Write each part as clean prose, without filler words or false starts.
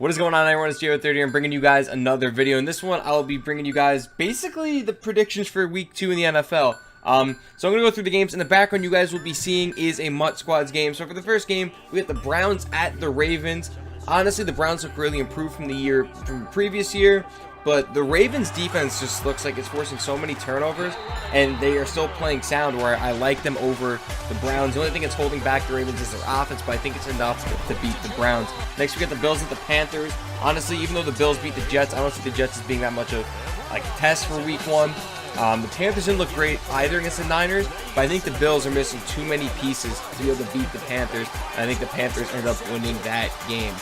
What is going on, everyone? It's J30 here. I'm bringing you guys another video. In this one, I'll be bringing you guys basically the predictions for week 2 in the NFL. So I'm going to go through the games. In the background, you guys will be seeing is a MUT Squads game. So for the first game, we have the Browns at the Ravens. Honestly, the Browns look really improved from the previous year. But the Ravens defense just looks like it's forcing so many turnovers, and they are still playing sound where I like them over the Browns. The only thing that's holding back the Ravens is their offense, but I think it's enough to beat the Browns. Next, we get the Bills at the Panthers. Honestly, even though the Bills beat the Jets, I don't see the Jets as being that much of like a test for week 1. The Panthers didn't look great either against the Niners, but I think the Bills are missing too many pieces to be able to beat the Panthers, and I think the Panthers end up winning that game.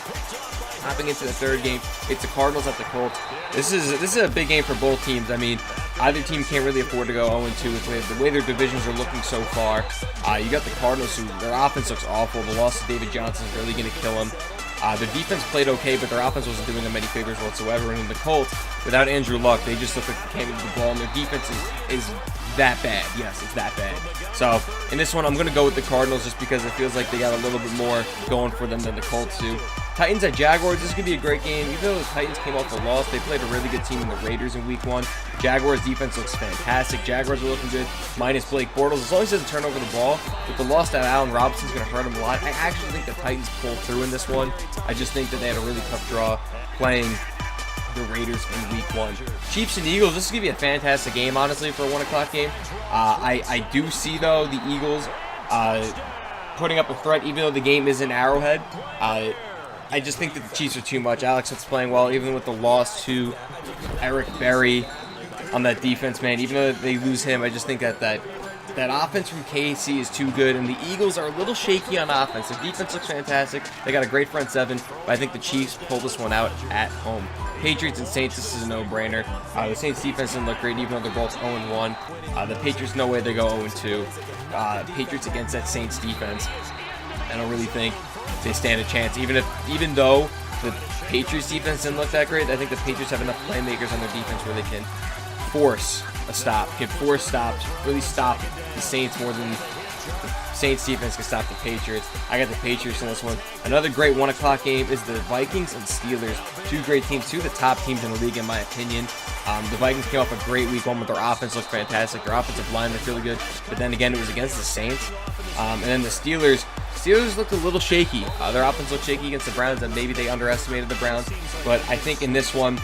Hopping into the third game, it's the Cardinals at the Colts. This is a big game for both teams. I mean, either team can't really afford to go 0-2 with the way their divisions are looking so far. You got the Cardinals, who their offense looks awful. The loss of David Johnson is really going to kill them. The defense played okay, but their offense wasn't doing them any favors whatsoever. And in the Colts, without Andrew Luck, they just look like they can't move the ball, and their defense is that bad. Yes, it's that bad. So in this one, I'm going to go with the Cardinals just because it feels like they got a little bit more going for them than the Colts do. Titans at Jaguars, this is going to be a great game. Even though the Titans came off the loss, they played a really good team in the Raiders in week 1. Jaguars defense looks fantastic. Jaguars are looking good, minus Blake Bortles. As long as he doesn't turn over the ball, with the loss that Allen Robinson's going to hurt him a lot. I actually think the Titans pulled through in this one. I just think that they had a really tough draw playing the Raiders in week 1. Chiefs and Eagles, this is going to be a fantastic game, honestly, for a 1 o'clock game. I do see, though, the Eagles putting up a threat, even though the game is in Arrowhead. I just think that the Chiefs are too much. Alex Smith's playing well, even with the loss to Eric Berry on that defense, man. Even though they lose him, I just think that offense from KC is too good, and the Eagles are a little shaky on offense. The defense looks fantastic. They got a great front seven, but I think the Chiefs pull this one out at home. Patriots and Saints, this is a no-brainer. The Saints defense didn't look great, even though they're both 0-1. The Patriots, no way they go 0-2. Patriots against that Saints defense, I don't really think they stand a chance. Even though the Patriots defense didn't look that great, I think the Patriots have enough playmakers on their defense where they can force a stop, can force stops, really stop the Saints more than the Saints defense can stop the Patriots. I got the Patriots in this one. Another great 1 o'clock game is the Vikings and Steelers. Two great teams, two of the top teams in the league in my opinion. The Vikings came off a great week 1 with their offense looked fantastic. Their offensive line looked really good, but then again it was against the Saints. And then the Steelers looked a little shaky. Their offense looked shaky against the Browns, and maybe they underestimated the Browns. But I think in this one,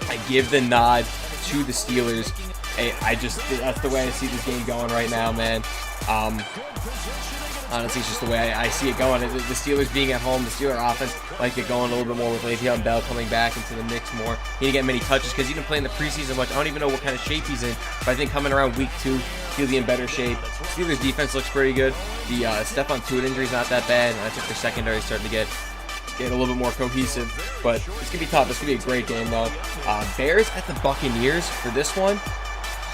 I give the nod to the Steelers. That's the way I see this game going right now, man. Honestly, it's just the way I see it going. The Steelers being at home, the Steelers offense like it going a little bit more with Le'Veon Bell coming back into the mix more. He didn't get many touches because he didn't play in the preseason much. I don't even know what kind of shape he's in, but I think coming around week 2, he'll be in better shape. Steelers defense looks pretty good. The Stephon Tuitt injury is not that bad, and I think their secondary is starting to get a little bit more cohesive. But it's gonna be tough. It's gonna be a great game though. Bears at the Buccaneers for this one.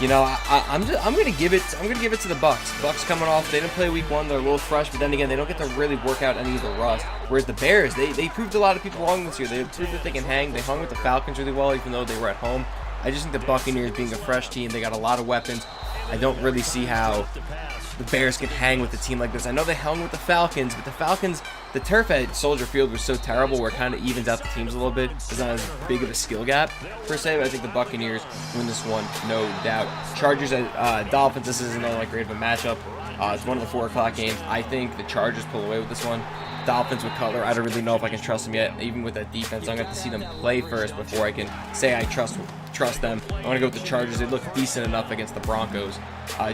You know, I'm gonna give it to the Bucs. Bucs coming off, they didn't play week 1, they're a little fresh, but then again, they don't get to really work out any of the rust. Whereas the Bears, they proved a lot of people wrong this year. They proved that they can hang. They hung with the Falcons really well, even though they were at home. I just think the Buccaneers, being a fresh team, they got a lot of weapons. I don't really see how the Bears can hang with a team like this. I know they hung with the Falcons, but the Falcons, the turf at Soldier Field was so terrible where it kind of evens out the teams a little bit. There's not as big of a skill gap, per se, but I think the Buccaneers win this one, no doubt. Chargers at Dolphins, this isn't that great of a matchup. It's one of the 4 o'clock games. I think the Chargers pull away with this one. Dolphins with Cutler, I don't really know if I can trust them yet. Even with that defense, I'm going to have to see them play first before I can say I trust them. I want to go with the Chargers. They look decent enough against the Broncos.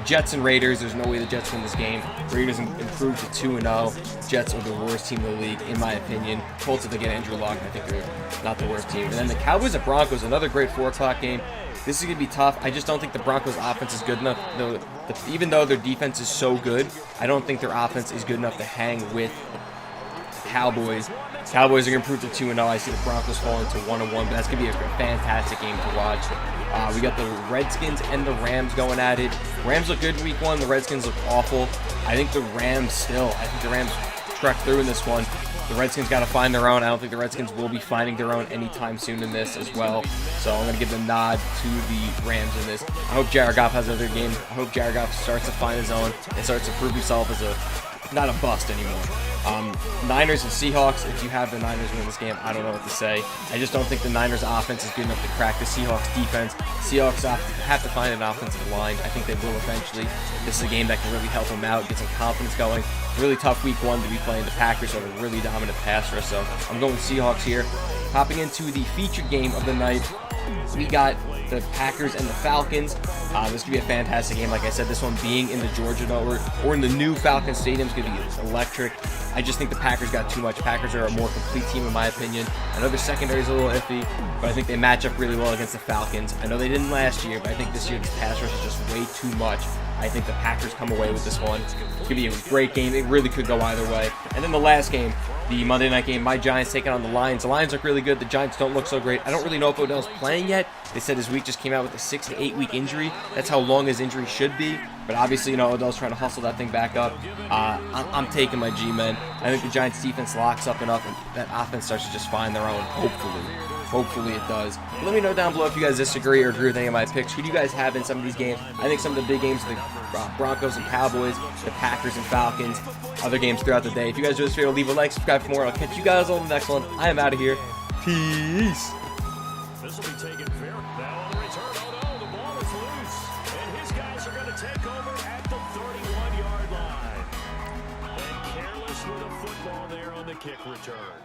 Jets and Raiders, there's no way the Jets win this game. Raiders improved to 2-0. Jets are the worst team in the league, in my opinion. Colts, if they get Andrew Luck, I think they're not the worst team. And then the Cowboys at Broncos, another great 4 o'clock game. This is going to be tough. I just don't think the Broncos' offense is good enough. Even though their defense is so good, I don't think their offense is good enough to hang with Cowboys. Cowboys are going to improve to 2-0. I see the Broncos falling to 1-1, but that's going to be a fantastic game to watch. We got the Redskins and the Rams going at it. Rams look good in week 1. The Redskins look awful. I think the Rams trek through in this one. The Redskins got to find their own. I don't think the Redskins will be finding their own anytime soon in this as well. So I'm going to give the nod to the Rams in this. I hope Jared Goff has another game. I hope Jared Goff starts to find his own and starts to prove himself as not a bust anymore. Niners and Seahawks, if you have the Niners win this game, I don't know what to say. I just don't think the Niners offense is good enough to crack the Seahawks defense. Seahawks have to find an offensive line. I think they will eventually. This is a game that can really help them out, get some confidence going. Really tough week 1 to be playing the Packers, who have a really dominant pass rush, so I'm going Seahawks here. Hopping into the featured game of the night, we got the Packers and the Falcons. This could be a fantastic game. Like I said, this one being in the Georgia Dome or in the new Falcons Stadium is going to be electric. I just think the Packers got too much. Packers are a more complete team in my opinion. I know their secondary is a little iffy, but I think they match up really well against the Falcons. I know they didn't last year, but I think this year this pass rush is just way too much. I think the Packers come away with this one. It's going to be a great game. It really could go either way. And then the last game, the Monday night game, my Giants taking on the Lions. The Lions look really good. The Giants don't look so great. I don't really know if Odell's playing yet. They said his week just came out with a 6 to 8 week injury. That's how long his injury should be. But obviously, Odell's trying to hustle that thing back up. I'm taking my G-men. I think the Giants defense locks up enough and that offense starts to just find their own, hopefully. Hopefully it does. But let me know down below if you guys disagree or agree with any of my picks. Who do you guys have in some of these games? I think some of the big games are the Broncos and Cowboys, the Packers and Falcons, other games throughout the day. If you guys do this video, leave a like, subscribe for more. I'll catch you guys on the next one. I am out of here. Peace. This will be taken fair. Now on the return, oh no, the ball is loose. And his guys are going to take over at the 31-yard line. And careless with a football there on the kick return.